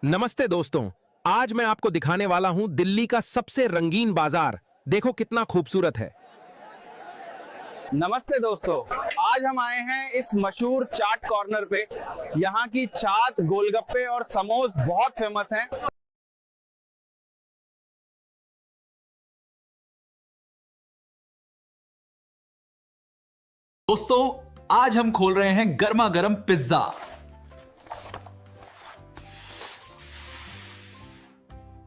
नमस्ते दोस्तों। आज मैं आपको दिखाने वाला हूं दिल्ली का सबसे रंगीन बाजार। देखो कितना खूबसूरत है। नमस्ते दोस्तों, आज हम आए हैं इस मशहूर चाट कॉर्नर पे। यहाँ की चाट, गोलगप्पे और समोस बहुत फेमस हैं। दोस्तों, आज हम खोल रहे हैं गर्मा गर्म पिज्जा।